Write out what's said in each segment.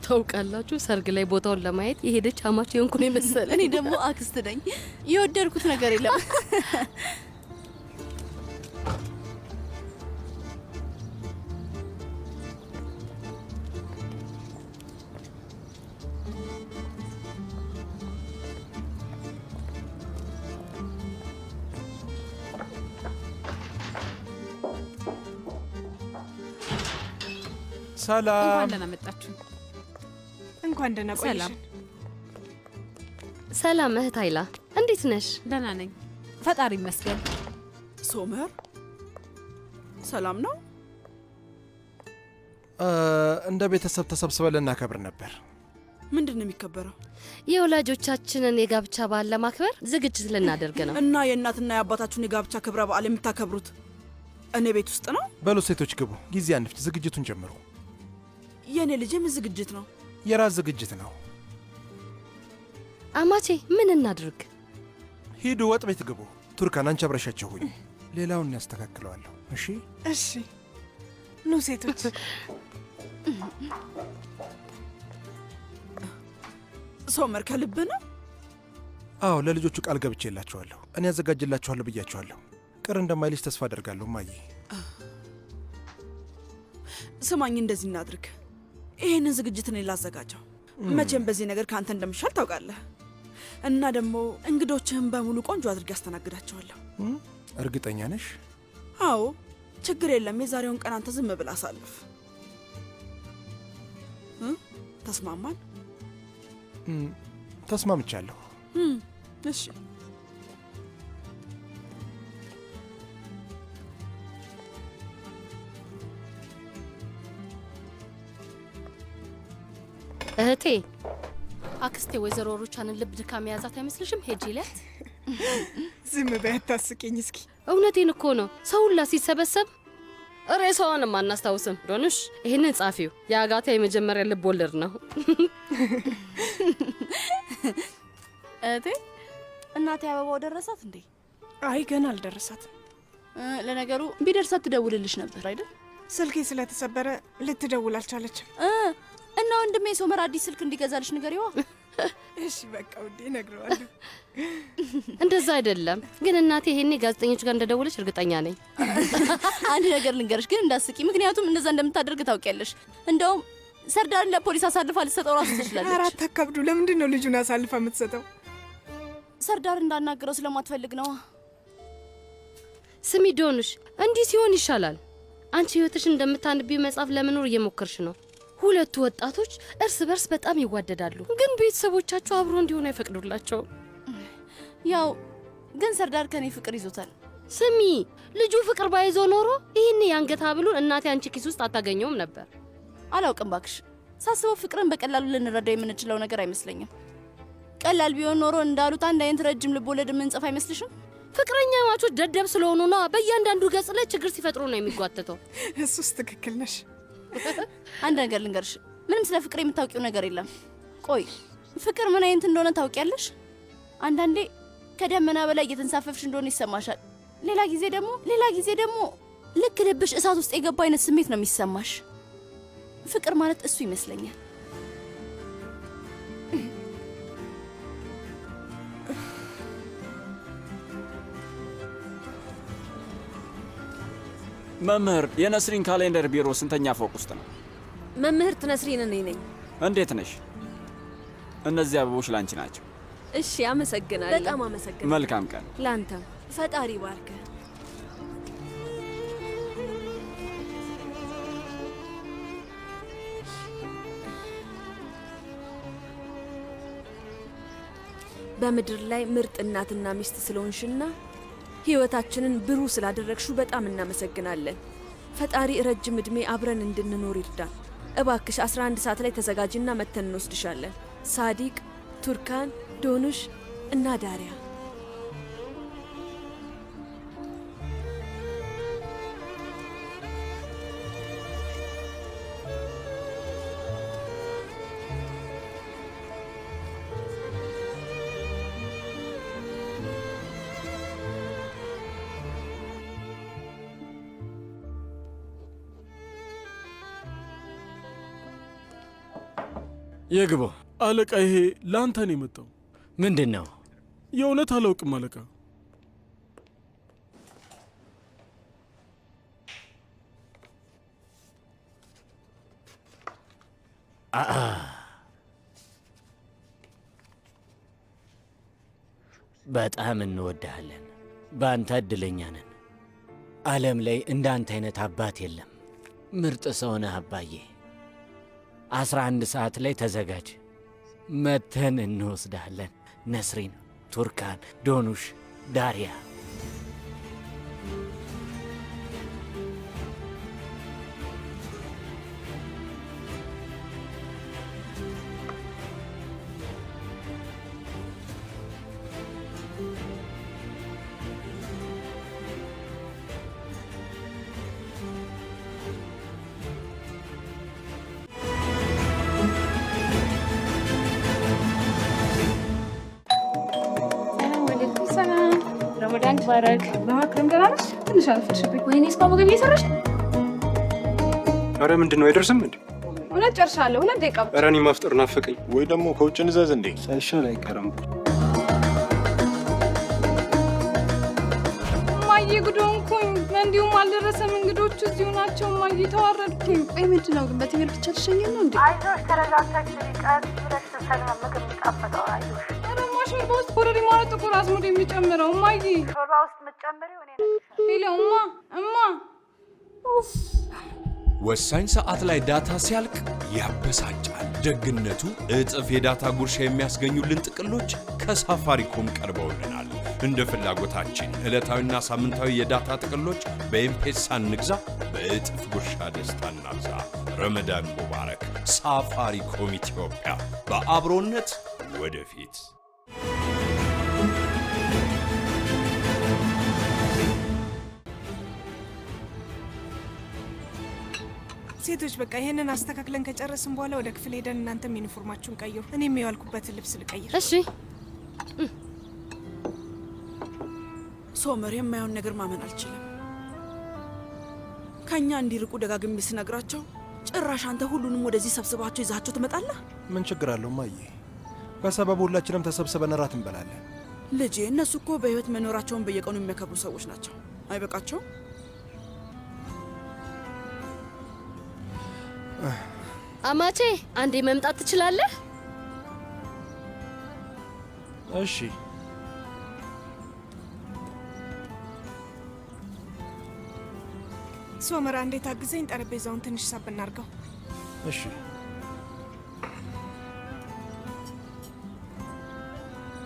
ታውቃላችሁ ሰርግ ላይ ቦታውን ለማየት የሄደች አማች የሆንኩ ነው መሰለኝ። እኔ ደግሞ አክስት ነኝ። የወደድኩት ነገር የለም። ሰላም። እንኳን ደህና መጣችሁ። እንኳን ደህና ቆይሽ። ሰላም እህት አይላ፣ እንዴት ነሽ? ደህና ነኝ ፈጣሪ ይመስገን። ሶመር ሰላም ነው? እንደ ቤተሰብ ተሰብስበን ልናከብር ነበር። ምንድን ነው የሚከበረው? የወላጆቻችንን የጋብቻ በዓል ለማክበር ዝግጅት ልናደርግ ነው። እና የእናትና የአባታችሁን የጋብቻ ክብረ በዓል የምታከብሩት እኔ ቤት ውስጥ ነው? በሉ ሴቶች ግቡ፣ ጊዜ አንፍጅ፣ ዝግጅቱን ጀምሩ። የእኔ ልጅ ምን ዝግጅት ነው? የራስ ዝግጅት ነው። አማቼ ምን እናድርግ? ሂዱ፣ ወጥ ቤት ግቡ። ቱርካን አንቺ አብረሻቸው ሁኝ፣ ሌላውን ያስተካክለዋለሁ። እሺ እሺ። ኑ ሴቶች። ሶመር ከልብ ነው? አዎ፣ ለልጆቹ ቃል ገብቼላችኋለሁ። እኔ ያዘጋጅላችኋለሁ ብያችኋለሁ። ቅር እንደማይልሽ ተስፋ አደርጋለሁ። ማዬ ስማኝ፣ እንደዚህ እናድርግ። ይሄንን ዝግጅት እኔ ላዘጋጀው። መቼም በዚህ ነገር ከአንተ እንደምሻል ታውቃለህ። እና ደግሞ እንግዶችህን በሙሉ ቆንጆ አድርጌ ያስተናግዳቸዋለሁ። እርግጠኛ ነሽ? አዎ፣ ችግር የለም። የዛሬውን ቀን አንተ ዝም ብለህ አሳልፍ። ተስማማን? ተስማምቻለሁ። እሺ። እህቴ አክስቴ ወይዘሮ ሩቻንን ልብ ድካም የያዛት አይመስልሽም? ሄጂ ሊያት። ዝም በይ አታስቂኝ እስኪ። እውነቴን እኮ ነው። ሰው ሁላ ሲሰበሰብ ሬሳዋንም አናስታውስም። ዶንሽ ይህንን ጻፊው የአጋታ የመጀመሪያ ልብ ወለድ ነው። እህቴ እናቴ አበባው ደረሳት እንዴ? አይ ገና አልደረሳትም። ለነገሩ ቢደርሳት ትደውልልሽ ነበር አይደል? ስልኬ ስለተሰበረ ልትደውል አልቻለችም። እና ወንድሜ ሶመር አዲስ ስልክ እንዲገዛልሽ ንገሪዋ። እሺ በቃ ውዴ እነግረዋለሁ። እንደዛ አይደለም ግን እናቴ ይሄኔ ጋዜጠኞች ጋር እንደደወለች እርግጠኛ ነኝ። አንድ ነገር ልንገርሽ ግን እንዳስቂ፣ ምክንያቱም እንደዛ እንደምታደርግ ታውቂያለሽ። እንደውም ሰርዳርን ለፖሊስ አሳልፋ ልትሰጠው ራሱ ትችላለች። አራት አካብዱ። ለምንድን ነው ልጁን አሳልፋ የምትሰጠው? ሰርዳር እንዳናገረው ስለማትፈልግ ነው። ስሚ ዶንሽ፣ እንዲህ ሲሆን ይሻላል። አንቺ ህይወትሽ እንደምታንቢው መጽሐፍ ለመኖር እየሞከርሽ ነው። ሁለቱ ወጣቶች እርስ በርስ በጣም ይዋደዳሉ፣ ግን ቤተሰቦቻቸው አብሮ እንዲሆኑ አይፈቅዱላቸውም። ያው ግን ሰርዳር ከኔ ፍቅር ይዞታል። ስሚ ልጁ ፍቅር ባይዞ ኖሮ ይህን የአንገት ሐብሉን እናቴ አንቺ ኪስ ውስጥ አታገኘውም ነበር። አላውቅም ባክሽ፣ ሳስበው ፍቅርን በቀላሉ ልንረዳው የምንችለው ነገር አይመስለኝም። ቀላል ቢሆን ኖሮ እንዳሉት አንድ አይነት ረጅም ልቦለድ የምንጽፍ አይመስልሽም? ፍቅረኛ ማቾች ደደብ ስለሆኑ ነው በእያንዳንዱ ገጽ ላይ ችግር ሲፈጥሩ ነው የሚጓተተው። እሱስ ትክክል ነሽ። አንድ ነገር ልንገርሽ፣ ምንም ስለ ፍቅር የምታውቂው ነገር የለም። ቆይ ፍቅር ምን አይነት እንደሆነ ታውቂያለሽ? አንዳንዴ ከደመና በላይ እየተንሳፈፍሽ እንደሆነ ይሰማሻል። ሌላ ጊዜ ደግሞ ልክ ልብሽ እሳት ውስጥ የገባ አይነት ስሜት ነው የሚሰማሽ። ፍቅር ማለት እሱ ይመስለኛል። መምህር፣ የነስሪን ካሌንደር ቢሮ ስንተኛ ፎቅ ውስጥ ነው? መምህርት ነስሪን እኔ ነኝ። እንዴት ነሽ? እነዚህ አበቦች ላንቺ ናቸው። እሺ፣ አመሰግናለሁ። በጣም አመሰግናለሁ። መልካም ቀን ላንተም። ፈጣሪ ባርክ። በምድር ላይ ምርጥ እናትና ሚስት ስለሆንሽና ህይወታችንን ብሩህ ስላደረግሽው በጣም እናመሰግናለን። ፈጣሪ ረጅም ዕድሜ አብረን እንድንኖር ይርዳን። እባክሽ 11 ሰዓት ላይ ተዘጋጅና መተን እንወስድሻለን። ሳዲቅ፣ ቱርካን፣ ዶኑሽ እና ዳሪያ። የግባ አለቃ፣ ይሄ ለአንተ ነው የመጣው። ምንድን ነው? የእውነት አላውቅም አለቃ። በጣም እንወድሃለን። በአንተ እድለኛ ነን። ዓለም ላይ እንዳንተ አይነት አባት የለም። ምርጥ ሰው ነህ አባዬ። 11 ሰዓት ላይ ተዘጋጅ፣ መተን እንወስዳለን። ነስሪን፣ ቱርካን፣ ዶኑሽ፣ ዳሪያ። ረመዳን ባረክ። በማክረም ገና ነሽ? ትንሽ አልፈሽብኝ። ወይኔ እስካሁን ምግብ እየሰራሽ? አረ ምንድን ነው አይደርስም እንዴ? እውነት ጨርሻለሁ። 2 ደቂቃ። ኧረ እኔ ማፍጠር ናፈቀኝ። ወይ ደግሞ ከውጭ እንዘዝ እንዴ? ሳይሻል አይቀርም። እማዬ ጉድ ሆንኩኝ። እንዲሁም አልደረሰም። እንግዶቹ እዚሁ ናቸው። እማዬ ተዋረድኩኝ። ቆይ ምንድን ነው ግን በትምህርት ብቻ ልሸኘን ነው እንዴ? አይዞሽ፣ ተረጋግተሽ ቀስ ብለሽ ስትሰሪ ምግብ የሚጣፍጠው። አይዞሽ። ሾርባ ውስጥ ኮረሪማ ማለት ጥቁር አዝሙድ የሚጨምረው እማዬ። ሾርባ ውስጥ የምትጨምሪው እኔ ነኝ። ሄሎ እማ። ወሳኝ ሰዓት ላይ ዳታ ሲያልቅ ያበሳጫል። ደግነቱ እጥፍ የዳታ ጉርሻ የሚያስገኙልን ጥቅሎች ከሳፋሪኮም ቀርበውልናል። እንደ ፍላጎታችን ዕለታዊና ሳምንታዊ የዳታ ጥቅሎች በኤምፔሳ እንግዛ፣ በእጥፍ ጉርሻ ደስታ እናብዛ። ረመዳን ሙባረክ። ሳፋሪኮም ኢትዮጵያ፣ በአብሮነት ወደፊት። ሴቶች በቃ ይሄንን አስተካክለን ከጨረስን በኋላ ወደ ክፍል ሄደን እናንተም ዩኒፎርማችሁን ቀይሩ፣ እኔም የዋልኩበትን ልብስ ልቀይር። እሺ። ሶመር፣ የማየውን ነገር ማመን አልችልም። ከኛ እንዲርቁ ደጋግሜ ስነግራቸው ጭራሽ አንተ ሁሉንም ወደዚህ ሰብስባቸው ይዛቸው ትመጣለህ። ምን ችግር አለው ማዬ? በሰበቡ ሁላችንም ተሰብስበን እራት እንበላለን። ልጄ፣ እነሱ እኮ በህይወት መኖራቸውን በየቀኑ የሚያከብሩ ሰዎች ናቸው። አይበቃቸው? አማቼ አንዴ መምጣት ትችላለህ? እሺ። ሶመራ እንዴት አግዘኝ፣ ጠረጴዛውን ትንሽ ሳብ እናርገው። እሺ።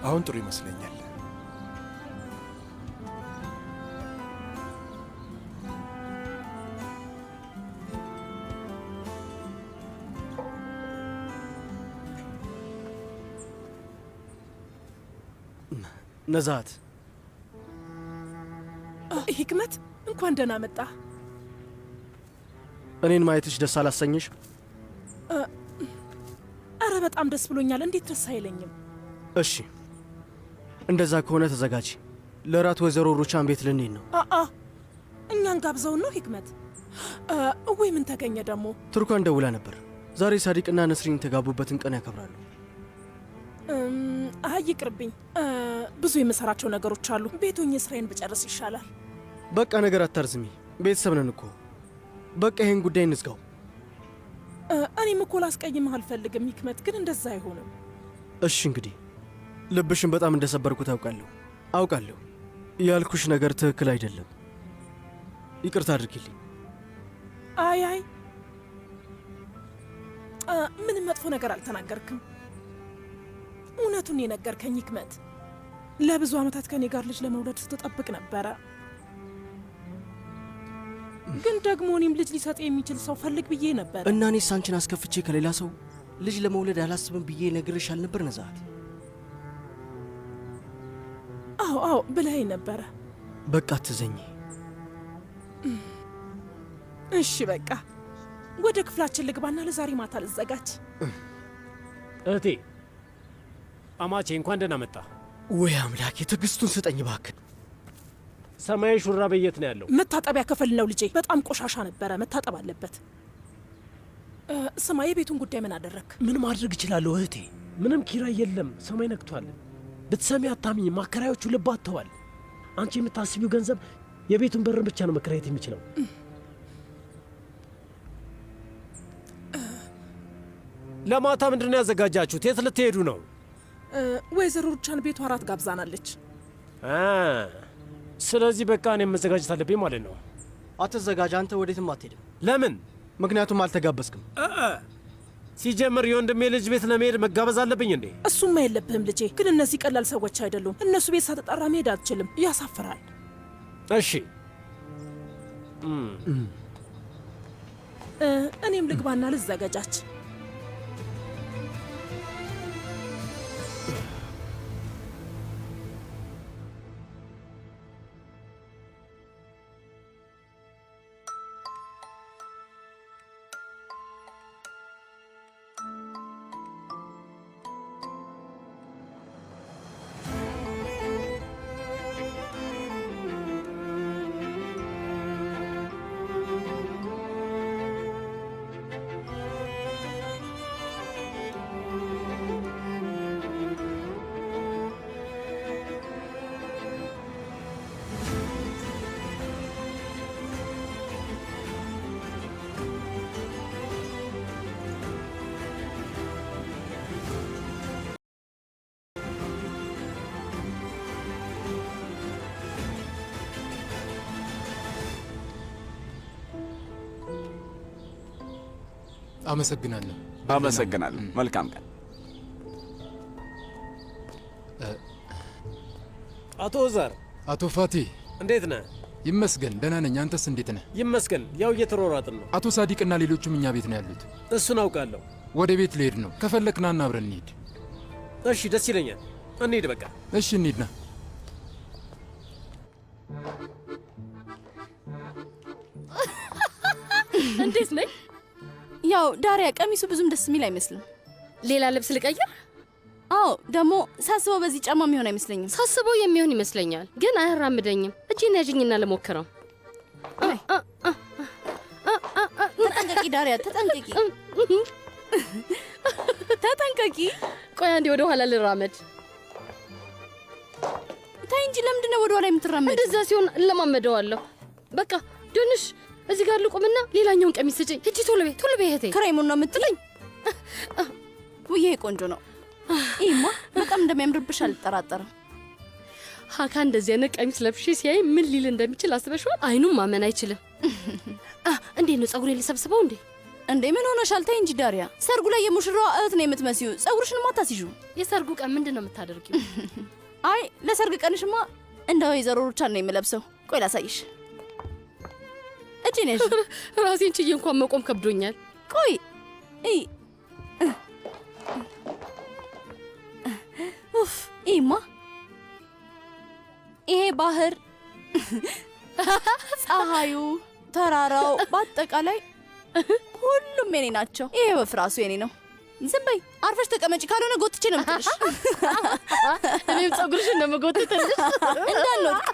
አሁን ጥሩ ይመስለኛል። ነዛት፣ ሂክመት፣ እንኳን ደህና መጣ። እኔን ማየትሽ ደስ አላሰኘሽ? አረ በጣም ደስ ብሎኛል። እንዴት ደስ አይለኝም? እሺ፣ እንደዛ ከሆነ ተዘጋጂ። ለራት ወይዘሮ ሩቻን ቤት ልንሄድ ነው። እኛን ጋብዘውን ነው ሂክመት? ወይ ምን ተገኘ ደግሞ? ቱርካን ደውላ ነበር። ዛሬ ሳዲቅና ነስሪን የተጋቡበትን ቀን ያከብራሉ። አይ ይቅርብኝ፣ ብዙ የምሰራቸው ነገሮች አሉ። ቤቱኝ ስራዬን ብጨርስ ይሻላል። በቃ ነገር አታርዝሚ፣ ቤተሰብ ነን እኮ። በቃ ይሄን ጉዳይ እንዝጋው። እኔም እኮ ላስቀይምህ አልፈልግም ሂክመት፣ ግን እንደዛ አይሆንም። እሺ እንግዲህ ልብሽን በጣም እንደሰበርኩ አውቃለሁ። ያልኩሽ ነገር ትክክል አይደለም። ይቅርታ አድርጊልኝ። አይ ምንም መጥፎ ነገር አልተናገርክም። እውነቱን የነገርከኝ ህክመት። ለብዙ ዓመታት ከኔ ጋር ልጅ ለመውለድ ስትጠብቅ ነበረ። ግን ደግሞ እኔም ልጅ ሊሰጥ የሚችል ሰው ፈልግ ብዬ ነበር። እና እኔስ አንቺን አስከፍቼ ከሌላ ሰው ልጅ ለመውለድ አላስብም ብዬ ነግሬሽ አልነበር ነዛት? አዎ ብለኸኝ ነበረ። በቃ አትዘኝ። እሺ በቃ ወደ ክፍላችን ልግባና ለዛሬ ማታ ልዘጋጅ። እህቴ አማቼ እንኳን ደህና መጣ። ወይ አምላኬ፣ ትዕግስቱን ስጠኝ እባክህ። ሰማያዊ ሹራብ የት ነው ያለው? መታጠቢያ ክፍል ነው ልጄ። በጣም ቆሻሻ ነበረ፣ መታጠብ አለበት። ስማ፣ የቤቱን ጉዳይ ምን አደረክ? ምን ማድረግ እችላለሁ እህቴ? ምንም ኪራይ የለም፣ ሰማይ ነክቷል። ብትሰሚ አታምኝ፣ ማከራዮቹ ልብ አጥተዋል። አንቺ የምታስቢው ገንዘብ የቤቱን በርን ብቻ ነው መከራየት የሚችለው። ለማታ ምንድነው ያዘጋጃችሁት? የት ልትሄዱ ነው? ወይዘሮ ሩቻን ቤቷ እራት ጋብዛናለች። ስለዚህ በቃ እኔም መዘጋጀት አለብኝ ማለት ነው። አትዘጋጅ፣ አንተ ወዴትም አትሄድም። ለምን? ምክንያቱም አልተጋበዝክም። ሲጀምር የወንድሜ ልጅ ቤት ለመሄድ መጋበዝ አለብኝ እንዴ? እሱማ የለብህም ልጄ። ግን እነዚህ ቀላል ሰዎች አይደሉም። እነሱ ቤት ሳትጠራ መሄድ አትችልም፣ ያሳፍራል። እሺ እኔም ልግባና ልዘጋጃች። አመሰግናለሁ። መልካም ቀን። አቶ ዛር። አቶ ፋቲ እንዴት ነህ? ይመስገን ደህና ነኝ። አንተስ እንዴት ነህ? ይመስገን፣ ያው እየተሯሯጥን ነው። አቶ ሳዲቅና ሌሎቹም እኛ ቤት ነው ያሉት። እሱን አውቃለሁ። ወደ ቤት ልሄድ ነው። ከፈለክና እና አብረን እንሂድ። እሺ፣ ደስ ይለኛል። እንሂድ በቃ። እሺ እንሂድና። እንዴት ነኝ? ያው ዳሪያ፣ ቀሚሱ ብዙም ደስ የሚል አይመስልም። ሌላ ልብስ ልቀይር? አዎ፣ ደግሞ ሳስበው በዚህ ጫማ የሚሆን አይመስለኝም። ሳስበው የሚሆን ይመስለኛል፣ ግን አያራምደኝም። እጄን ያዥኝና ልሞክረው። ተጠንቀቂ ዳሪያ፣ ተጠንቀቂ፣ ተጠንቀቂ። ቆይ አንዴ ወደ ኋላ ልራመድ። ታይ እንጂ ለምንድን ነው ወደ ኋላ የምትራመድ? እንደዛ ሲሆን እለማመደዋለሁ። በቃ ድንሽ እዚህ ጋር ልቁምና ሌላኛውን ቀሚስ ስጪኝ። እጂ ቶሎ በይ እህቴ። ክሬሙን ነው የምትለኝ? ውዬ ቆንጆ ነው። ይህማ በጣም እንደሚያምርብሽ አልጠራጠርም። ሀካ እንደዚህ አይነት ቀሚስ ለብሼ ሲያይ ምን ሊል እንደሚችል አስበሽዋል? አይኑም ማመን አይችልም። እንዴት ነው ጸጉሬን ልሰብስበው እንዴ? እንዴ ምን ሆነሻል? ታይ እንጂ ዳሪያ፣ ሰርጉ ላይ የሙሽራዋ እህት ነው የምትመስዩ። ጸጉርሽን አታስይዡ። የሰርጉ ቀን ምንድን ነው የምታደርጊው? አይ ለሰርግ ቀንሽማ እንደ ወይዘሮ ሩቻን ነው የምለብሰው። ቆይ ላሳይሽ። እጂ ነሽ። ራሴን ችዬ እንኳን መቆም ከብዶኛል። ቆይ ኡፍ፣ ይማ ይሄ ባህር፣ ፀሐዩ፣ ተራራው፣ በአጠቃላይ ሁሉም የኔ ናቸው። ይሄ ወፍ ራሱ የኔ ነው። ዝም በይ፣ አርፈሽ ተቀመጪ፣ ካልሆነ ጎትቼ ነው የምጥልሽ። እኔም ጸጉርሽን ነው የምጎትትልሽ እንዳልወድቅ።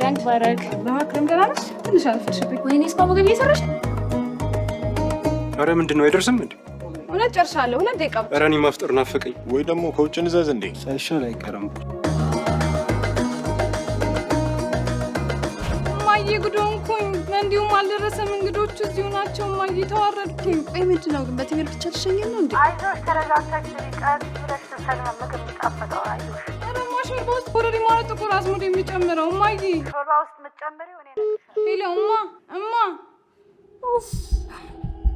ቀን ባረክ። በማክረም ገና ነሽ? ትንሽ አልፈሽብኝ። ወይኔ እስካሁን ምግብ እየሰራሽ? አረ ምንድን ነው አይደርስም እንዴ? እውነት ጨርሻለሁ። 2 ደቂቃ ብቻ። ኧረ እኔ ማፍጠር ናፈቀኝ። ወይ ደግሞ ከውጭ እንዘዝ እንዴ? ሳይሻል አይቀርም። እማዬ ጉድ ሆንኩኝ። እንዲሁም አልደረሰም። እንግዶቹ እዚሁ ናቸው። እማዬ ተዋረድኩኝ። ቆይ ምንድን ነው ግን በትምህርት ብቻ ልሸኘን ነው እንዴ? አይዞሽ፣ ተረጋግተሽ ቀስ ብለሽ ስትሰሪ ነው ምግብ የሚጣፍጠው። አይዞሽ። ኧረ እማ ሾርባ ውስጥ ኮረሪማ ማለት ጥቁር አዝሙድ የሚጨምረው እማዬ። ሾርባ ውስጥ የምትጨምሪው እኔ ነግሬሻለሁ። ሄሎ እማ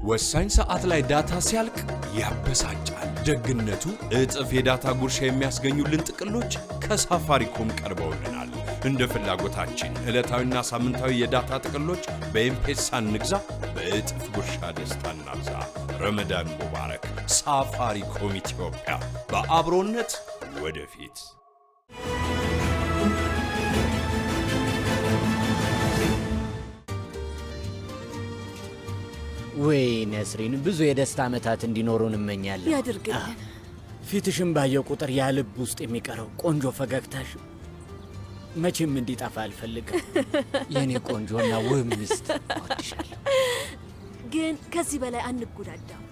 ወሳኝ ሰዓት ላይ ዳታ ሲያልቅ ያበሳጫል። ደግነቱ እጥፍ የዳታ ጉርሻ የሚያስገኙልን ጥቅሎች ከሳፋሪኮም ቀርበውልናል። እንደ ፍላጎታችን ዕለታዊና ሳምንታዊ የዳታ ጥቅሎች በኤም-ፔሳ እንግዛ፣ በእጥፍ ጉርሻ ደስታ እናብዛ። ረመዳን ሙባረክ። ሳፋሪኮም ኢትዮጵያ፣ በአብሮነት ወደፊት። ወይ ነስሪን፣ ብዙ የደስታ ዓመታት እንዲኖሩን እመኛለሁ። ያድርግልን። ፊትሽን ባየው ቁጥር ያ ልብ ውስጥ የሚቀረው ቆንጆ ፈገግታሽ መቼም እንዲጠፋ አልፈልግም። የኔ ቆንጆና ውብ ሚስት እወድሻለሁ። ግን ከዚህ በላይ አንጎዳዳም።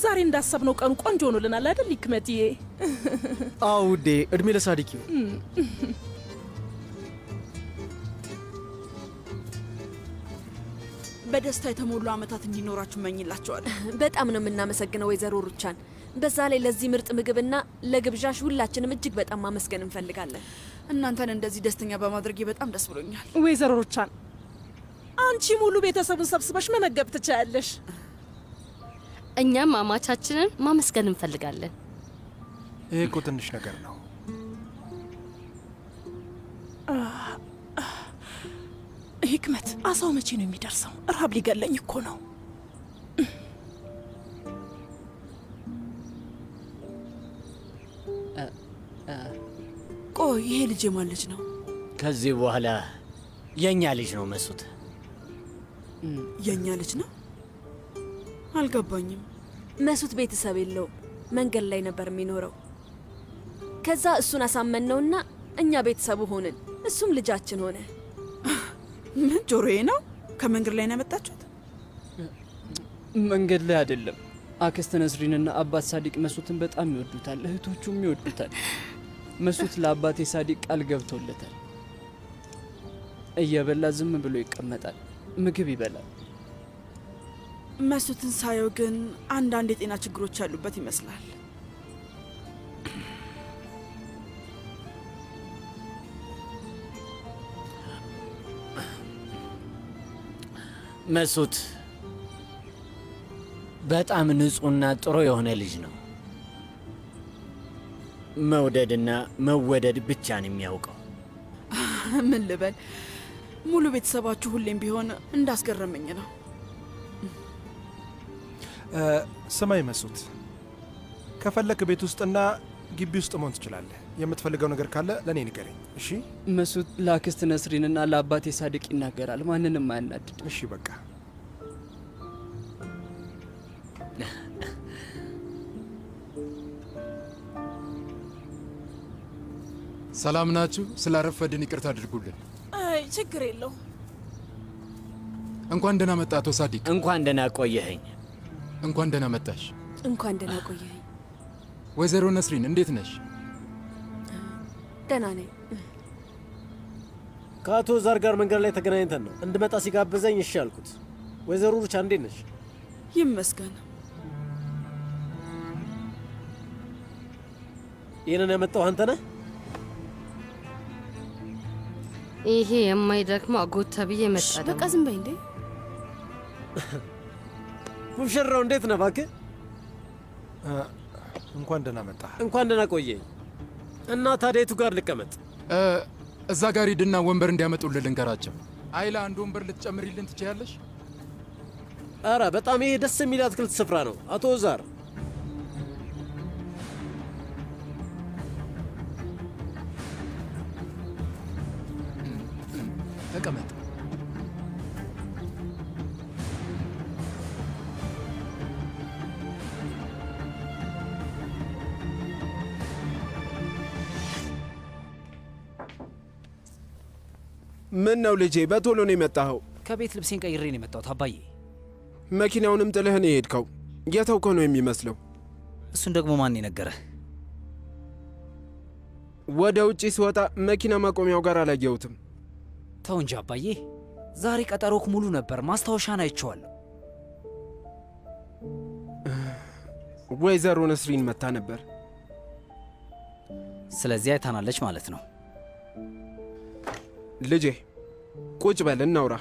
ዛሬ እንዳሰብነው ቀኑ ቆንጆ ሆኖልናል አይደል ህክመትዬ? አዎ ውዴ፣ እድሜ ለሳዲቅ። በደስታ የተሞሉ ዓመታት እንዲኖራችሁ እመኝላችኋለሁ። በጣም ነው የምናመሰግነው ወይዘሮ ሩቻን። በዛ ላይ ለዚህ ምርጥ ምግብና ለግብዣሽ ሁላችንም እጅግ በጣም ማመስገን እንፈልጋለን። እናንተን እንደዚህ ደስተኛ በማድረጌ በጣም ደስ ብሎኛል። ወይዘሮ ሩቻን፣ አንቺ ሙሉ ቤተሰቡን ሰብስበሽ መመገብ ትችያለሽ። እኛም አማቻችንን ማመስገን እንፈልጋለን። ይሄ እኮ ትንሽ ነገር ነው። ህክመት፣ አሳው መቼ ነው የሚደርሰው? ረሃብ ሊገለኝ እኮ ነው። ቆይ ይሄ ልጅ የማን ልጅ ነው? ከዚህ በኋላ የእኛ ልጅ ነው መሱት። የእኛ ልጅ ነው? አልገባኝም። መሱት ቤተሰብ የለውም፣ መንገድ ላይ ነበር የሚኖረው። ከዛ እሱን አሳመንነውና እኛ ቤተሰቡ ሆንን፣ እሱም ልጃችን ሆነ። ምን ጆሮዬ ነው? ከመንገድ ላይ ነው ያመጣችሁት? መንገድ ላይ አይደለም። አክስት ነስሪንና አባት ሳዲቅ መሱትን በጣም ይወዱታል፣ እህቶቹም ይወዱታል። መሱት ለአባቴ ሳዲቅ ቃል ገብቶለታል። እየበላ ዝም ብሎ ይቀመጣል፣ ምግብ ይበላል። መሱትን ሳየው ግን አንዳንድ የጤና ችግሮች ያሉበት ይመስላል። መሱት በጣም ንጹህና ጥሩ የሆነ ልጅ ነው። መውደድና መወደድ ብቻ ነው የሚያውቀው። ምን ልበል፣ ሙሉ ቤተሰባችሁ ሁሌም ቢሆን እንዳስገረመኝ ነው። ስማይ መሱት፣ ከፈለክ ቤት ውስጥና ግቢ ውስጥ መሆን ትችላለህ። የምትፈልገው ነገር ካለ ለእኔ ንገረኝ። እሺ? መሱት ለአክስት ነስሪንና ለአባቴ ሳዲቅ ይናገራል፣ ማንንም አያናድድ። እሺ በቃ። ሰላም ናችሁ? ስላረፈድን ይቅርታ አድርጉልን። አይ ችግር የለው። እንኳን ደህና መጣ አቶ ሳዲቅ። እንኳን ደህና ቆየኸኝ። እንኳን ደህና መጣሽ። እንኳን ደህና ቆየኸኝ። ወይዘሮ ነስሪን እንዴት ነሽ? ደህና ነኝ። ከአቶ ዛር ጋር መንገድ ላይ ተገናኝተን ነው እንድመጣ ሲጋብዘኝ እሺ አልኩት። ወይዘሮ ሩቻ እንዴት ነሽ? ይመስገን። ይህንን ያመጣው አንተ ነህ? ይሄ የማይደክመው አጎት ተብዬ መጣ። በቃ ዝም በይ እንዴ። ሙሽራው እንዴት ነህ? እባክህ እንኳን ደህና መጣ። እንኳን ደህና ቆየኝ። እና ታዲያ የቱ ጋር ልቀመጥ? እዛ ጋር ሂድና ወንበር እንዲያመጡልን ልንገራቸው። አይላ አንድ ወንበር ልትጨምሪልን ትችያለሽ? ኧረ በጣም ይሄ ደስ የሚል አትክልት ስፍራ ነው አቶ ዛር። ተቀመጥ። ምን ነው ልጄ፣ በቶሎ ነው የመጣኸው? ከቤት ልብሴን ቀይሬ ነው የመጣሁት አባዬ። መኪናውንም ጥለህ ነው የሄድከው። የተውከው ነው የሚመስለው። እሱን ደግሞ ማን የነገረህ? ወደ ውጪ ስወጣ መኪና ማቆሚያው ጋር አላየሁትም። ተው እንጂ አባዬ፣ ዛሬ ቀጠሮክ ሙሉ ነበር። ማስታወሻን አይቼዋለሁ። ወይዘሮ ነስሪን መታ ነበር። ስለዚህ አይታናለች ማለት ነው። ልጄ ቁጭ በል እናውራ።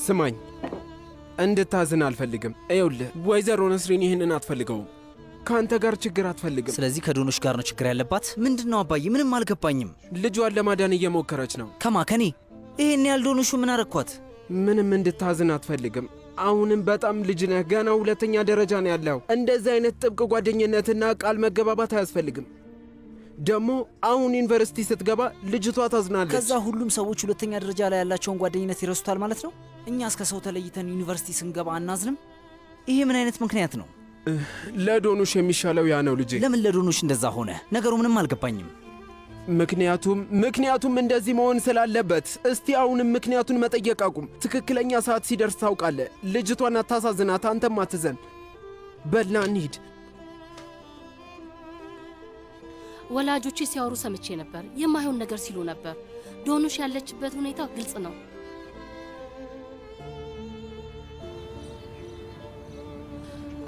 ስማኝ፣ እንድታዝን አልፈልግም። ይኸውልህ ወይዘሮ ነስሪን ይህንን አትፈልገውም። ከአንተ ጋር ችግር አትፈልግም። ስለዚህ ከዶኖች ጋር ነው ችግር ያለባት? ምንድን ነው አባዬ? ምንም አልገባኝም። ልጇን ለማዳን እየሞከረች ነው። ከማ? ከኔ? ይህን ያህል ዶኖሹ ምን አረኳት? ምንም እንድታዝን አትፈልግም። አሁንም በጣም ልጅ ነህ። ገና ሁለተኛ ደረጃ ነው ያለው። እንደዚህ አይነት ጥብቅ ጓደኝነትና ቃል መገባባት አያስፈልግም። ደግሞ አሁን ዩኒቨርሲቲ ስትገባ ልጅቷ ታዝናለች። ከዛ ሁሉም ሰዎች ሁለተኛ ደረጃ ላይ ያላቸውን ጓደኝነት ይረሱታል ማለት ነው? እኛ እስከ ሰው ተለይተን ዩኒቨርሲቲ ስንገባ አናዝንም? ይሄ ምን አይነት ምክንያት ነው? ለዶኖሽ የሚሻለው ያ ነው ልጄ። ለምን ለዶኖሽ እንደዛ ሆነ? ነገሩ ምንም አልገባኝም። ምክንያቱም እንደዚህ መሆን ስላለበት። እስቲ አሁንም ምክንያቱን መጠየቅ አቁም። ትክክለኛ ሰዓት ሲደርስ ታውቃለህ። ልጅቷን አታሳዝናት፣ አንተም አትዘን። በልና እንሂድ። ወላጆቼ ሲያወሩ ሰምቼ ነበር። የማይሆን ነገር ሲሉ ነበር። ዶኖሽ ያለችበት ሁኔታ ግልጽ ነው።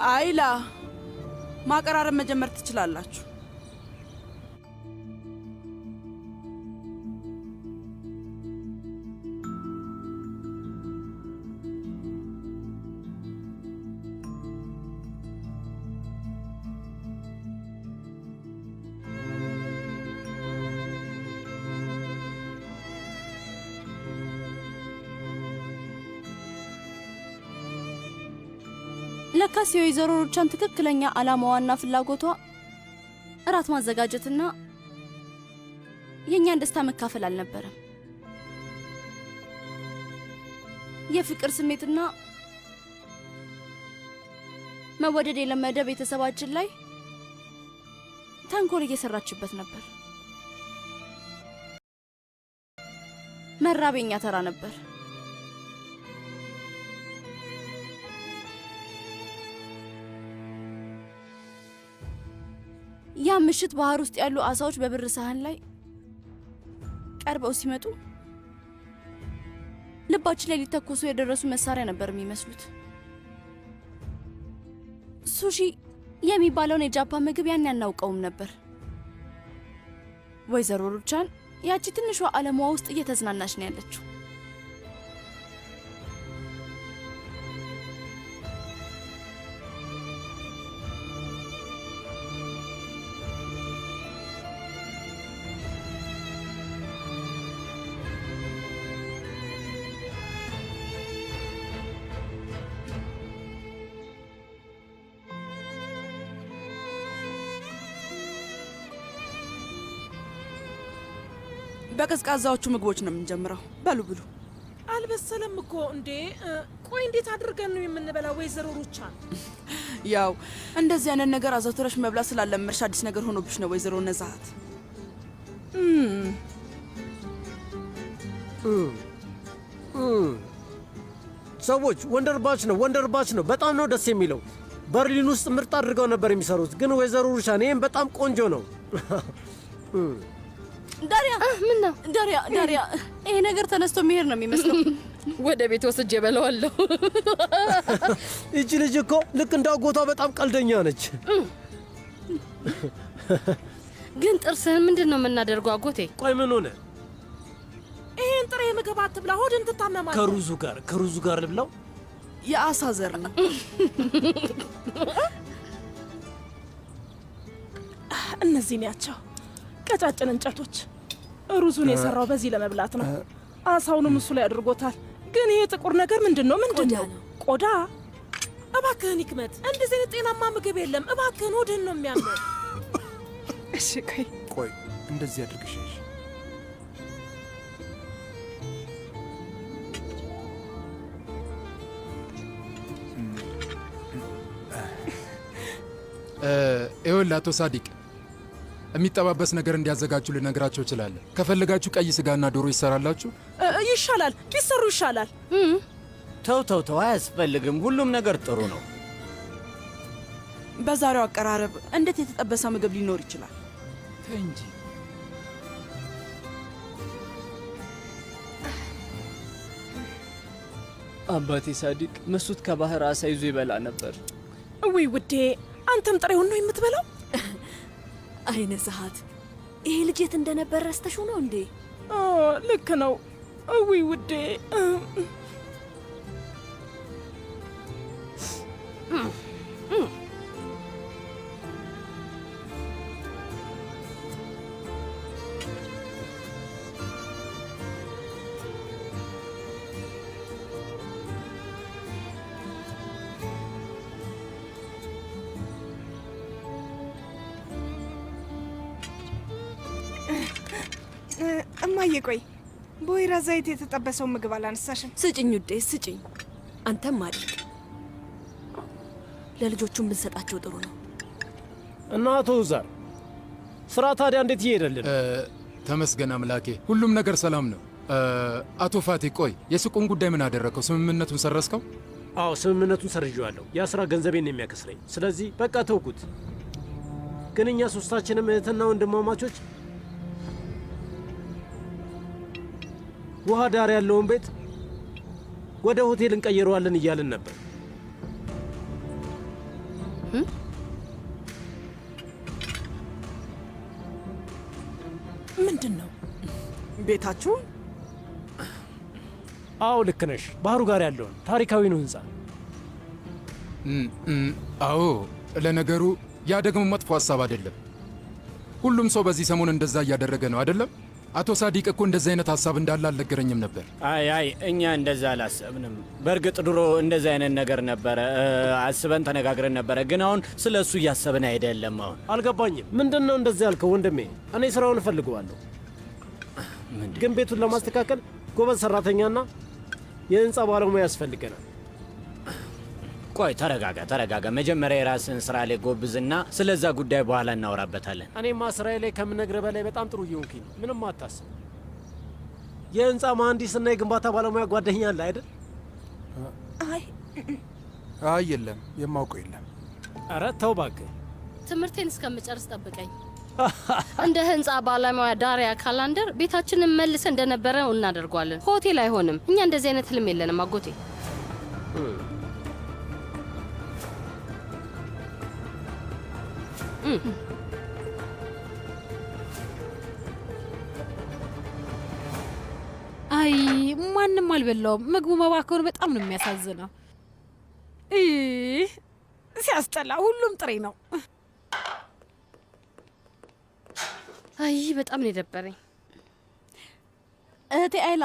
አይላ፣ ማቀራረብ መጀመር ትችላላችሁ። ለካስ የወይዘሮ ሩቻን ትክክለኛ ዓላማዋና ፍላጎቷ እራት ማዘጋጀትና የእኛን ደስታ መካፈል አልነበረም። የፍቅር ስሜትና መወደድ የለመደ ቤተሰባችን ላይ ተንኮል እየሰራችበት ነበር። መራብ የኛ ተራ ነበር። ያ ምሽት ባህር ውስጥ ያሉ አሳዎች በብር ሳህን ላይ ቀርበው ሲመጡ ልባችን ላይ ሊተኮሱ የደረሱ መሳሪያ ነበር የሚመስሉት። ሱሺ የሚባለውን የጃፓን ምግብ ያን ያናውቀውም ነበር። ወይዘሮ ሩቻን ያቺ ትንሿ ዓለሟ ውስጥ እየተዝናናች ነው ያለችው። በቀዝቃዛዎቹ ምግቦች ነው የምንጀምረው። በሉ ብሉ። አልበሰለም እኮ እንዴ! ቆይ እንዴት አድርገን ነው የምንበላው? ወይዘሮ ሩቻን፣ ያው እንደዚህ አይነት ነገር አዘውትረሽ መብላት ስላለመድሽ አዲስ ነገር ሆኖብሽ ነው ወይዘሮ ነዛሃት። ሰዎች ወንደርባች ነው። በጣም ነው ደስ የሚለው። በርሊን ውስጥ ምርጥ አድርገው ነበር የሚሰሩት። ግን ወይዘሮ ሩቻን ይህም በጣም ቆንጆ ነው። ዳሪያ፣ ምን ነው ዳሪያ? ይሄ ነገር ተነስቶ መሄድ ነው የሚመስለው። ወደ ቤት ወስጄ በለዋለሁ። ይቺ ልጅ እኮ ልክ እንደ አጎቷ በጣም ቀልደኛ ነች። ግን ጥርስህን ምንድን ነው የምናደርገው አጎቴ? ቆይ ምን ሆነ? ይሄን ጥሬ ምግብ አትብላ፣ ሆድን ትታመማለህ። ከሩዙ ጋር ልብላው? የአሳ ዘር ነው። እነዚህ ናቸው ቀጫጭን እንጨቶች። ሩዙን የሰራው በዚህ ለመብላት ነው። አሳውንም እሱ ላይ አድርጎታል። ግን ይሄ ጥቁር ነገር ምንድን ነው? ቆዳ። እባክህን ይክመት፣ እንደዚህ አይነት ጤናማ ምግብ የለም። እባክህን፣ ሆድህን ነው የሚያምር። እሺ ቆይ እንደዚህ አድርግሽ። ይኸውልህ አቶ ሳዲቅ፣ የሚጠባበስ ነገር እንዲያዘጋጁ ልነግራቸው እችላለሁ። ከፈለጋችሁ ቀይ ስጋና ዶሮ ይሰራላችሁ። ይሻላል፣ ቢሰሩ ይሻላል። ተው፣ አያስፈልግም። ሁሉም ነገር ጥሩ ነው። በዛሬው አቀራረብ እንዴት የተጠበሰ ምግብ ሊኖር ይችላል? ተይ እንጂ። አባቴ ሳዲቅ መሱት ከባህር አሳ ይዞ ይበላ ነበር። ውይ ውዴ፣ አንተም ጥሬውን ነው የምትበላው? አይነ ሰዓት ይሄ ልጅ የት እንደነበረ ረስተሽው ነው እንዴ? ልክ ነው። ውይ ውዴ። እማዬ ቆይ፣ በወይራ ዘይት የተጠበሰው ምግብ አላነሳሽም? ስጭኝ ውዴ ስጭኝ። አንተም አድርግ። ለልጆቹም ብንሰጣቸው ጥሩ ነው። እና አቶ ዛር ስራ ታዲያ እንዴት ይሄዳልን? ተመስገን አምላኬ፣ ሁሉም ነገር ሰላም ነው። አቶ ፋቲ ቆይ፣ የሱቁን ጉዳይ ምን አደረከው? ስምምነቱን ሰረዝከው? አዎ ስምምነቱን ሰርዤዋለሁ። ያ ስራ ገንዘቤን የሚያከስረኝ፣ ስለዚህ በቃ ተውኩት። ግን እኛ ሶስታችንም እህትና ወንድማማቾች ውሃ ዳር ያለውን ቤት ወደ ሆቴል እንቀይረዋለን እያልን ነበር። ምንድን ነው ቤታችሁ? አዎ ልክ ነሽ። ባህሩ ጋር ያለውን ታሪካዊ ነው ህንፃ። አዎ ለነገሩ ያ ደግሞ መጥፎ ሀሳብ አይደለም። ሁሉም ሰው በዚህ ሰሞን እንደዛ እያደረገ ነው አይደለም? አቶ ሳዲቅ እኮ እንደዚህ አይነት ሀሳብ እንዳለ አልነገረኝም ነበር። አይ እኛ እንደዛ አላሰብንም። በእርግጥ ድሮ እንደዚህ አይነት ነገር ነበረ፣ አስበን ተነጋግረን ነበረ። ግን አሁን ስለ እሱ እያሰብን አይደለም። አሁን አልገባኝም። ምንድን ነው እንደዚህ ያልከው ወንድሜ? እኔ ስራውን እፈልገዋለሁ፣ ግን ቤቱን ለማስተካከል ጎበዝ ሰራተኛና የህንፃ ባለሙያ ያስፈልገናል። ቆይ ተረጋጋ። መጀመሪያ የራስን ስራ ላይ ጎብዝና ስለዛ ጉዳይ በኋላ እናወራበታለን። እኔማ ስራዬ ላይ ከምነግርህ በላይ በጣም ጥሩ እየሆንኩኝ ነው። ምንም አታስብ። የህንፃ መሐንዲስና የግንባታ ባለሙያ ጓደኛ አለ አይደል? አይ የለም፣ የማውቀው የለም። ኧረ ተው እባክህ። ትምህርቴን እስከምጨርስ ጠብቀኝ። እንደ ህንፃ ባለሙያ ዳሪያ ካላንደር ቤታችንን መልሰ እንደነበረ እናደርጓለን። ሆቴል አይሆንም። እኛ እንደዚህ አይነት ህልም የለንም አጎቴ። አይ ማንም አልበላውም። ምግቡ መባከኑ በጣም ነው የሚያሳዝነው። ሲያስጠላ፣ ሁሉም ጥሬ ነው። አይ በጣም ነው የደበረኝ። እህቴ አይላ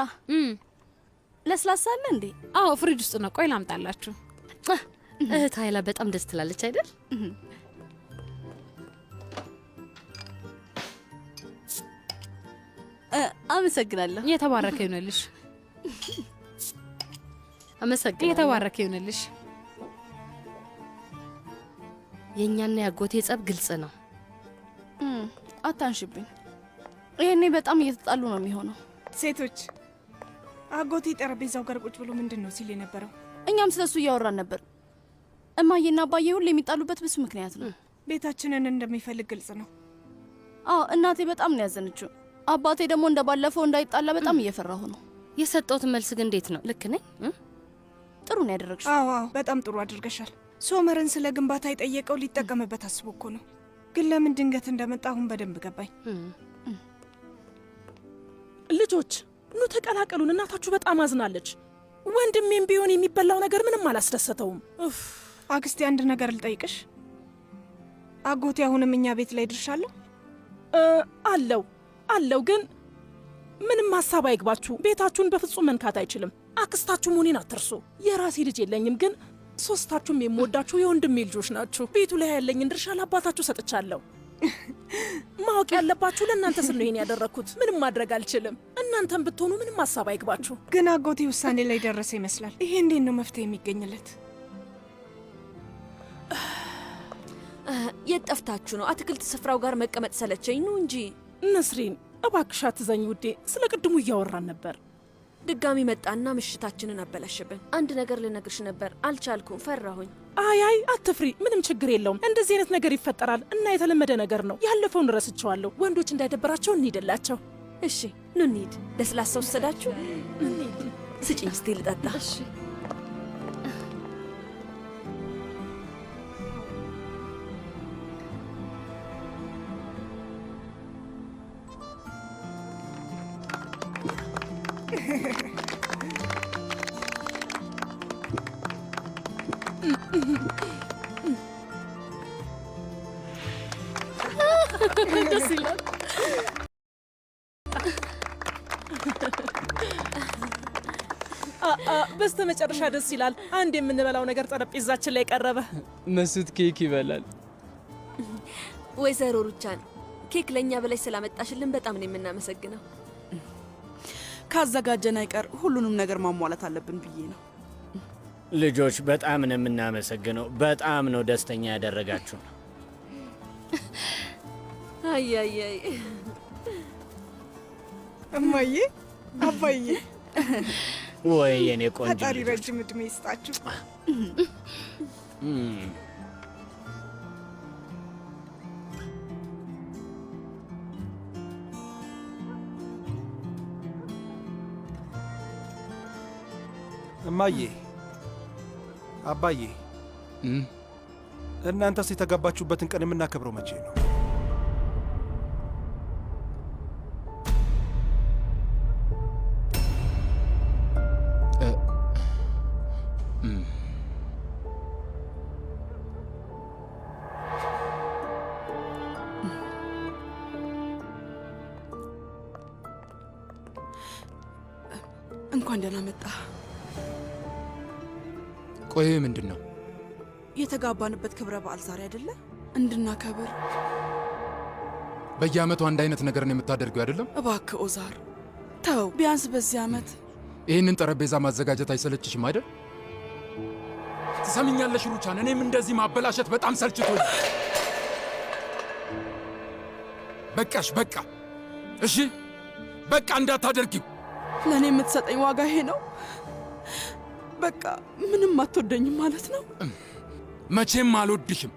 ለስላሳ አለ እንዴ? አዎ ፍሪጅ ውስጥ ነው። ቆይ ላምጣላችሁ። እህት አይላ በጣም ደስ ትላለች አይደል? አመሰግናለሁ። የተባረከ ይሁንልሽ። አመሰግናለሁ። የተባረከ ይሁንልሽ። የእኛና ያጎቴ ጸብ ግልጽ ነው። አታንሽብኝ። ይሄኔ በጣም እየተጣሉ ነው የሚሆነው። ሴቶች፣ አጎቴ ጠረጴዛው ጋር ቁጭ ብሎ ምንድን ነው ሲል የነበረው? እኛም ስለሱ እያወራን ነበር። እማዬና አባዬ ሁሉ የሚጣሉበት ብሱ ምክንያት ነው። ቤታችንን እንደሚፈልግ ግልጽ ነው። አዎ እናቴ በጣም ነው ያዘነችው። አባቴ ደግሞ እንደባለፈው እንዳይጣላ በጣም እየፈራሁ ነው። የሰጠሁት መልስ ግን እንዴት ነው? ልክ ነኝ? ጥሩ ነው ያደረግሽው። አዎ በጣም ጥሩ አድርገሻል። ሶመርን ስለ ግንባታ የጠየቀው ሊጠቀምበት አስቦ እኮ ነው። ግን ለምን ድንገት እንደመጣ አሁን በደንብ ገባኝ። ልጆች ኑ ተቀላቀሉን፣ እናታችሁ በጣም አዝናለች። ወንድሜም ቢሆን የሚበላው ነገር ምንም አላስደሰተውም። አክስቴ አንድ ነገር ልጠይቅሽ። አጎቴ አሁንም እኛ ቤት ላይ ድርሻ አለው? አለው፣ ግን ምንም ሀሳብ አይግባችሁ። ቤታችሁን በፍጹም መንካት አይችልም። አክስታችሁ መሆኔን አትርሱ። የራሴ ልጅ የለኝም፣ ግን ሶስታችሁም የምወዳችሁ የወንድሜ ልጆች ናችሁ። ቤቱ ላይ ያለኝን ድርሻ ለአባታችሁ ሰጥቻለሁ። ማወቅ ያለባችሁ ለእናንተ ስል ነው ይሄን ያደረግኩት። ምንም ማድረግ አልችልም። እናንተም ብትሆኑ ምንም ሀሳብ አይግባችሁ። ግን አጎቴ ውሳኔ ላይ ደረሰ ይመስላል። ይሄ እንዴት ነው መፍትሄ የሚገኝለት? የት ጠፍታችሁ ነው? አትክልት ስፍራው ጋር መቀመጥ ሰለቸኝ ነው እንጂ። ነስሪን እባክሽ አትዘኝ ውዴ፣ ስለ ቅድሙ እያወራን ነበር። ድጋሚ መጣና ምሽታችንን አበላሽብን። አንድ ነገር ልነግርሽ ነበር፣ አልቻልኩም፣ ፈራሁኝ። አይ አትፍሪ፣ ምንም ችግር የለውም። እንደዚህ አይነት ነገር ይፈጠራል እና የተለመደ ነገር ነው። ያለፈውን ረስቼዋለሁ። ወንዶች እንዳይደበራቸው እንሂድላቸው። እሺ ኑ እንሂድ። ለስላሳ ወሰዳችሁ? ስጪኝ እስቲ ልጠጣ። እሺ ደስ ይላል። በስተ መጨረሻ ደስ ይላል። አንድ የምንበላው ነገር ጠረጴዛችን ላይ ቀረበ። መሱት ኬክ ይበላል። ወይዘሮ ሩቻን ኬክ ለእኛ በላይ ስላመጣሽልን በጣም ነው የምናመሰግነው። ካዘጋጀን አይቀር ሁሉንም ነገር ማሟላት አለብን ብዬ ነው። ልጆች በጣም ነው የምናመሰግነው። በጣም ነው ደስተኛ ያደረጋችሁ። አያያይ እማዬ፣ አባዬ፣ ወይ የኔ ቆንጆ ፈጣሪ ረጅም እድሜ ይስጣችሁ። እማዬ፣ አባዬ፣ እናንተስ የተጋባችሁበትን ቀን የምናከብረው መቼ ነው? እንኳን ደህና መጣ። ቆይ ምንድን ነው? የተጋባንበት ክብረ በዓል ዛሬ አይደለ? እንድናከብር። በየዓመቱ አንድ አይነት ነገር ነው የምታደርገው አይደለም? እባክህ ኦዛር ተው። ቢያንስ በዚህ ዓመት ይህንን ጠረጴዛ ማዘጋጀት አይሰለችሽም አይደል? ትሰምኛለሽ ሩቻን? እኔም እንደዚህ ማበላሸት በጣም ሰልችቶኝ። በቃሽ፣ በቃ እሺ፣ በቃ እንዳታደርጊው። ለእኔ የምትሰጠኝ ዋጋ ይሄ ነው? በቃ ምንም አትወደኝም ማለት ነው? መቼም አልወድሽም፣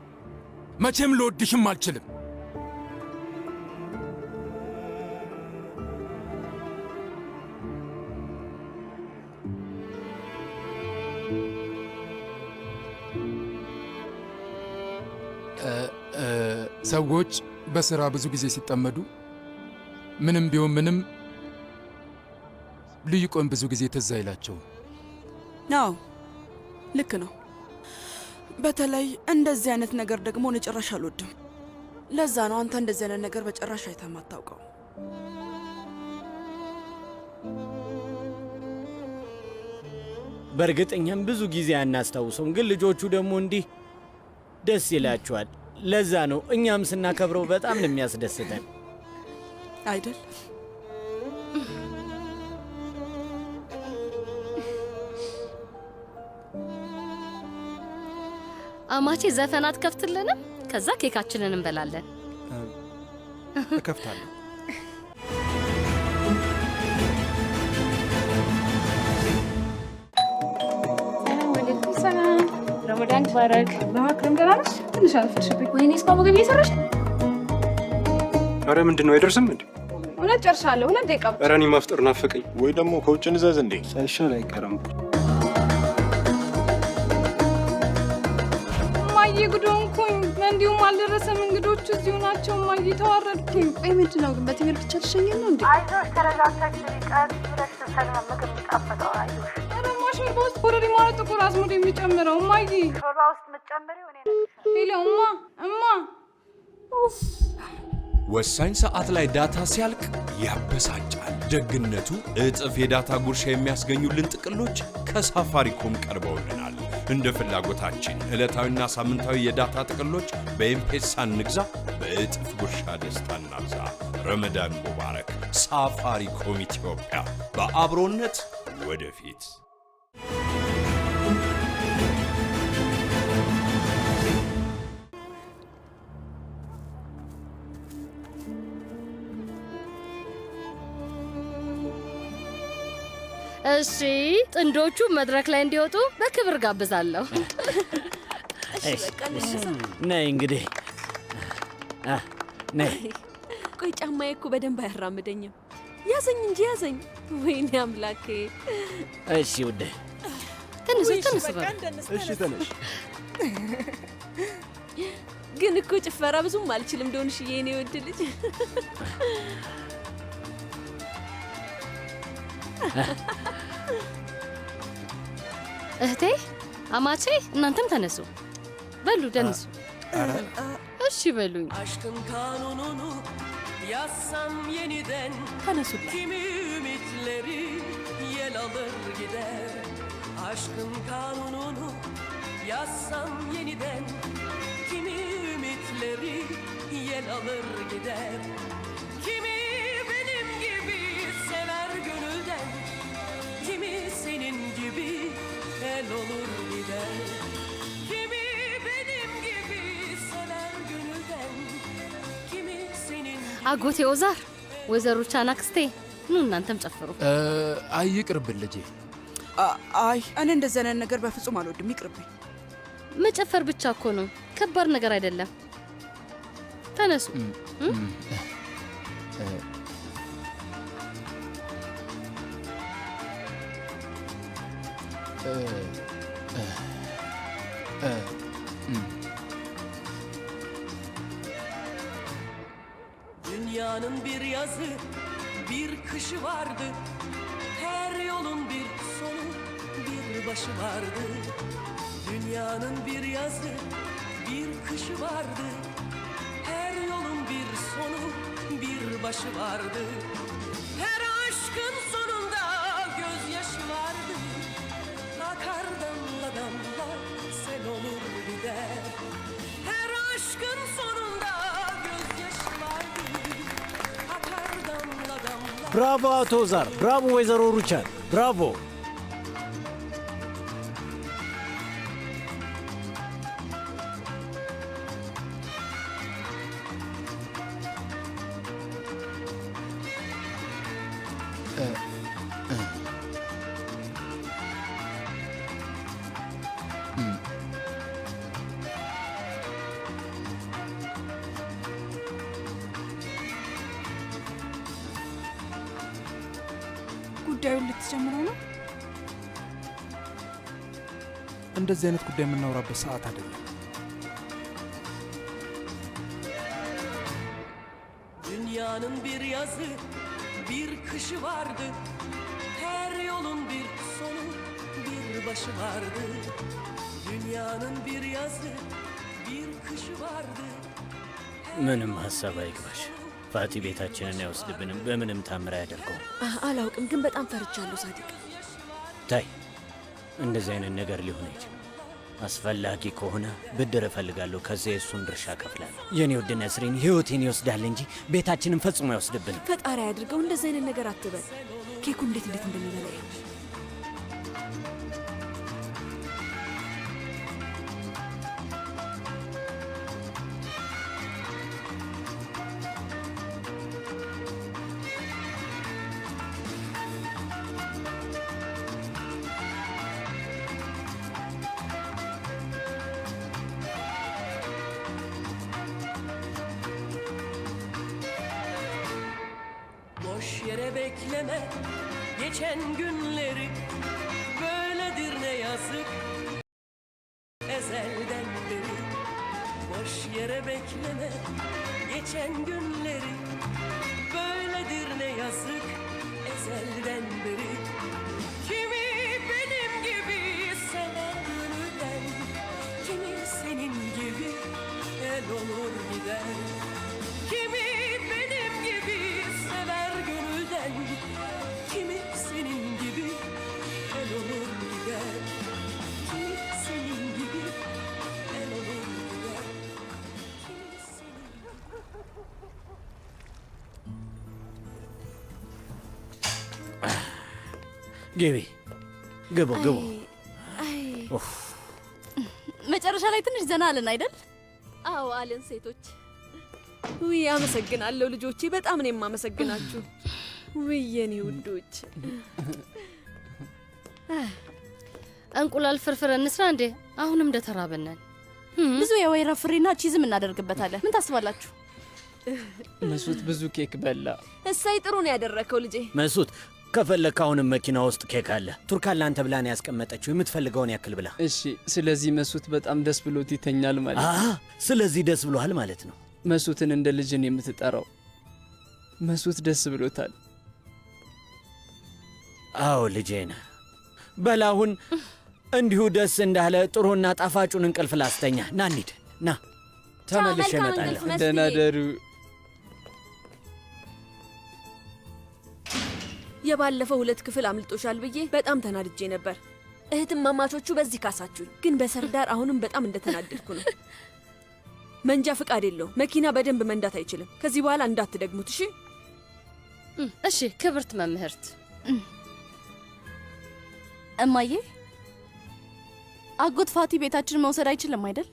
መቼም ልወድሽም አልችልም። ሰዎች በስራ ብዙ ጊዜ ሲጠመዱ ምንም ቢሆን ምንም ልዩ ቀን ብዙ ጊዜ ትዝ አይላቸውም። አዎ ልክ ነው። በተለይ እንደዚህ አይነት ነገር ደግሞ እኔ ጭራሽ አልወድም። ለዛ ነው አንተ እንደዚህ አይነት ነገር በጭራሽ አይተህ የማታውቀው። በእርግጥ እኛም ብዙ ጊዜ አናስታውሰውም፣ ግን ልጆቹ ደግሞ እንዲህ ደስ ይላቸዋል። ለዛ ነው እኛም ስናከብረው በጣም ነው የሚያስደስተን አይደል? አማቼ ዘፈን አትከፍትልንም? ከዛ ኬካችንን እንበላለን። እከፍታለሁ። ሰላም፣ ረመዳን ባረክ። በማክረም ደህና ነሽ? ትንሽ አልፈሽብኝ። ወይኔ እስካሁን ምግብ እየሰራሽ ነው? ኧረ ምንድን ነው አይደርስም እንዴ? እውነት ጨርሻለሁ። 2 ደቂቃ ብቻ። ኧረ እኔ ማፍጠር ናፈቀኝ። ወይ ደግሞ ከውጭ እንዘዝ እንዴ? ሳይሻል አይቀርም። እማዬ ጉድ ሆንኩኝ። እንዲሁም አልደረሰም። እንግዶቹ እዚሁ ናቸው። እማዬ ተዋረድኩኝ። ቆይ ምንድን ነው ግን በትምህርት ብቻ ልሸኘን ነው እንዴ? አይዞሽ፣ ተረጋግተሽ ቀስ ብለሽ ስትሰሪ ምግብ የሚጣፍጠው። አይዞሽ። ኧረ እማ ሾርባ ውስጥ ኮረሪማ ማለት ጥቁር አዝሙድ የሚጨምረው። እማዬ ሾርባ ውስጥ የምትጨምሪው እኔ ነግርሻለሁ። ሄሎ እማ ወሳኝ ሰዓት ላይ ዳታ ሲያልቅ ያበሳጫል። ደግነቱ እጥፍ የዳታ ጉርሻ የሚያስገኙልን ጥቅሎች ከሳፋሪኮም ቀርበውልናል። እንደ ፍላጎታችን ዕለታዊና ሳምንታዊ የዳታ ጥቅሎች በኤም-ፔሳ እንግዛ፣ በእጥፍ ጉርሻ ደስታ እናብዛ። ረመዳን ሙባረክ። ሳፋሪኮም ኢትዮጵያ፣ በአብሮነት ወደፊት። እሺ፣ ጥንዶቹ መድረክ ላይ እንዲወጡ በክብር ጋብዛለሁ። ነይ እንግዲህ ነይ። ቆይ ጫማዬ እኮ በደንብ አያራምደኝም። ያዘኝ እንጂ ያዘኝ። ወይኔ አምላኬ። እሺ ውዴ፣ ትንሽ ትንሽ እሺ ተነሽ። ግን እኮ ጭፈራ ብዙም አልችልም። ዶንሽዬ የኔ ውድ ልጅ። እህቴ፣ አማቼ፣ እናንተም ተነሱ። በሉ ደንሱ። እሺ በሉኝ። Aşkın kanununu yazsam yeniden ተነሱላ። Kimi ümitleri yel alır gider Aşkın kanununu yazsam yeniden Kimi ümitleri yel alır gider Kimi benim gibi sever gönülden Kimi senin gibi el olur gider Kimi benim gibi sever gönülden Kimi senin አጎቴ ኦዛር፣ ወይዘሮ ቻና አክስቴ፣ ኑ እናንተም ጨፍሩ። አይ ይቅርብን ልጄ። አይ እኔ እንደዚህ አይነት ነገር በፍጹም አልወድም፣ ይቅርብኝ። መጨፈር ብቻ እኮ ነው፣ ከባድ ነገር አይደለም። ተነሱ። Dünyanın bir yazı, bir kışı vardı Her yolun bir sonu, bir başı vardı Dünyanın bir yazı, bir kışı vardı Her yolun bir sonu, bir başı vardı Her aşkın sonunda gözyaşı vardı Akar damla damla sel olur gider Her aşkın sonunda gözyaşı vardı Akar damla damla ብራቮ አቶ ዛር፣ ብራቮ ወይዘሮ ሩቻን፣ ብራቮ። ጉዳዩን ልትጀምረው ነው? እንደዚህ አይነት ጉዳይ የምናወራበት ሰዓት አይደለም። Dünyanın bir yazı, bir kışı vardı Her yolun bir sonu, bir başı vardı Dünyanın bir yazı, bir kışı vardı ምንም ሀሳብ አይግባሽ። ፋቲ ቤታችንን አይወስድብንም፣ በምንም ታምር አያደርገውም። አላውቅም፣ ግን በጣም ፈርቻለሁ ሳዲቅ። ታይ፣ እንደዚህ አይነት ነገር ሊሆን አይችልም። አስፈላጊ ከሆነ ብድር እፈልጋለሁ፣ ከዚያ የእሱን ድርሻ እከፍላለሁ። የኔ ውድ ነስሪን ህይወቴን ይወስዳል እንጂ ቤታችንን ፈጽሞ አይወስድብንም። ፈጣሪ አያድርገው። እንደዚህ አይነት ነገር አትበል። ኬኩ እንዴት እንደሚበላ Boş yere bekleme geçen günleri Böyledir ne yazık ezelden beri Boş yere bekleme geçen günleri Böyledir ne yazık ezelden beri Kimi benim gibi sever gönülden Kimi senin gibi el olur gider Kimi benim gibi sever gönülden Kimi senin gibi el olur gider Kimi senin gibi el olur gider Kimi senin ግቢ፣ ግቡ፣ ግቡ። መጨረሻ ላይ ትንሽ ዘና አለን አይደል? አዎ አለን ሴቶች። ውይ አመሰግናለሁ ልጆቼ፣ በጣም ነው የማመሰግናችሁ። ውይ የኔ ውዶች። እንቁላል ፍርፍር እንስራ እንዴ? አሁንም እንደተራበነን። ብዙ የወይራ ፍሬና ቺዝም እናደርግበታለን። ምን ታስባላችሁ? መሱት ብዙ ኬክ በላ። እሳይ ጥሩ ነው ያደረከው ልጄ። መሱት ከፈለክ አሁንም መኪና ውስጥ ኬክ አለ። ቱርካን ለአንተ ብላ ነው ያስቀመጠችው። የምትፈልገውን ያክል ብላ። እሺ፣ ስለዚህ መሱት በጣም ደስ ብሎት ይተኛል ማለት ነው። ስለዚህ ደስ ብሎሃል ማለት ነው። መሱትን እንደ ልጅን የምትጠራው መሱት ደስ ብሎታል። አዎ ልጄ ነህ። በላሁን እንዲሁ ደስ እንዳለ ጥሩና ጣፋጩን እንቅልፍ ላስተኛ። ና እንሂድ። ና ተመልሼ እመጣለሁ። ደህና ደሩ። የባለፈው 2 ክፍል አምልጦሻል ብዬ በጣም ተናድጄ ነበር። እህትማማቾቹ በዚህ ካሳችሁኝ። ግን በሰርዳር አሁንም በጣም እንደተናደድኩ ነው። መንጃ ፍቃድ የለውም። መኪና በደንብ መንዳት አይችልም። ከዚህ በኋላ እንዳትደግሙት እሺ? እሺ ክብርት መምህርት። እማዬ፣ አጎት ፋቲ ቤታችን መውሰድ አይችልም አይደል?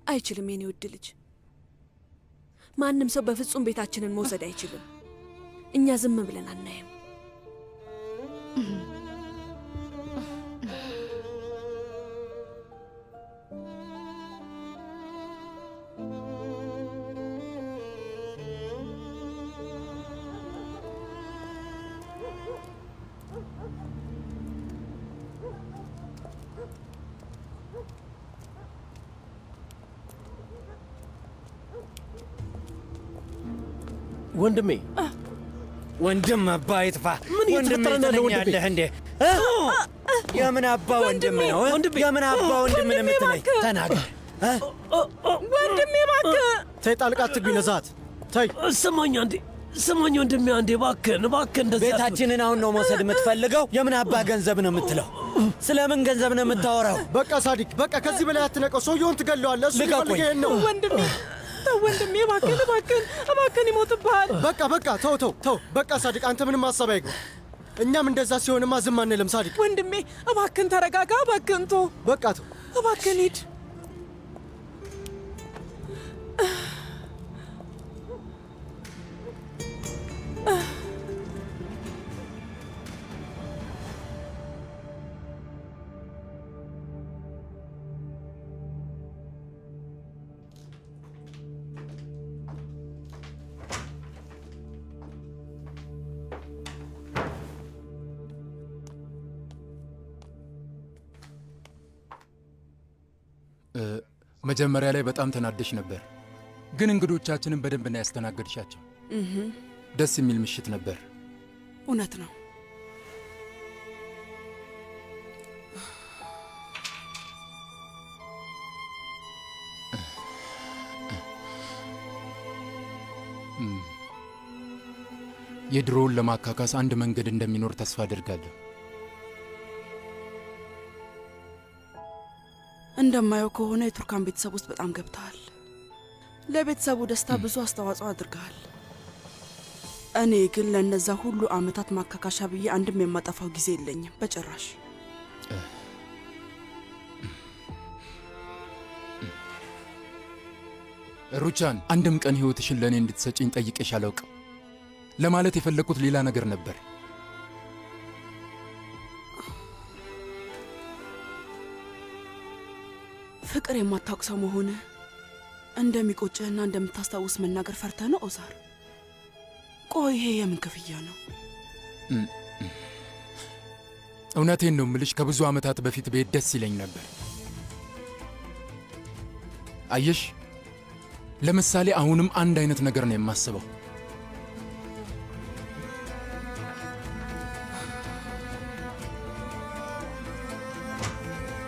አይችልም የኔ ውድ ልጅ። ማንም ሰው በፍጹም ቤታችንን መውሰድ አይችልም። እኛ ዝም ብለን አናየም። ወንድሜ ወንድም አባ ይጥፋ። ምን እየተፈጠረ ነው ወንድሜ? እንዴ የምን አባ ወንድም ነው? የምን አባ ወንድም ነው የምትለኝ? ተናገር ወንድሜ እባክህ። ተይ ጣልቃ አትግቢ ነዛት። ተይ ስማኝ አንዴ፣ ስማኝ ወንድሜ አንዴ እባክህን፣ እባክህ እንደዚህ ቤታችንን አሁን ነው መውሰድ የምትፈልገው? የምን አባ ገንዘብ ነው የምትለው? ስለምን ገንዘብ ነው የምታወራው? በቃ ሳዲቅ፣ በቃ ከዚህ በላይ አትነቀው። ሰውየውን ትገለዋለህ። እሱ ይፈልገህ ነው። ወንድሜ ተው ወንድሜ፣ እባክህን እባክህን እባክህን፣ ይሞትብሃል። በቃ በቃ ተው ተው ተው። በቃ ሳዲቅ፣ አንተ ምንም ሀሳብ አይግባ። እኛም እንደዛ ሲሆንማ ዝም አንልም። ሳዲቅ ወንድሜ እባክህን ተረጋጋ። እባክህን ተው። በቃ ተው እባክህን ሂድ። መጀመሪያ ላይ በጣም ተናደሽ ነበር፣ ግን እንግዶቻችንን በደንብ ነው ያስተናገድሻቸው። ደስ የሚል ምሽት ነበር። እውነት ነው። የድሮውን ለማካካስ አንድ መንገድ እንደሚኖር ተስፋ አድርጋለሁ። እንደማየው ከሆነ የቱርካን ቤተሰብ ውስጥ በጣም ገብተሃል። ለቤተሰቡ ደስታ ብዙ አስተዋጽኦ አድርገሃል። እኔ ግን ለእነዛ ሁሉ ዓመታት ማካካሻ ብዬ አንድም የማጠፋው ጊዜ የለኝም በጭራሽ። ሩቻን፣ አንድም ቀን ሕይወትሽን ለእኔ እንድትሰጪኝ ጠይቄሽ አላውቅም። ለማለት የፈለግኩት ሌላ ነገር ነበር። ፍቅር የማታውቅ ሰው መሆንህ እንደሚቆጭህና እንደምታስታውስ መናገር ፈርተህ ነው ኦዛር? ቆይ ይሄ የምን ክፍያ ነው? እውነቴን ነው ምልሽ፣ ከብዙ ዓመታት በፊት ቤት ደስ ይለኝ ነበር። አየሽ፣ ለምሳሌ አሁንም አንድ አይነት ነገር ነው የማስበው።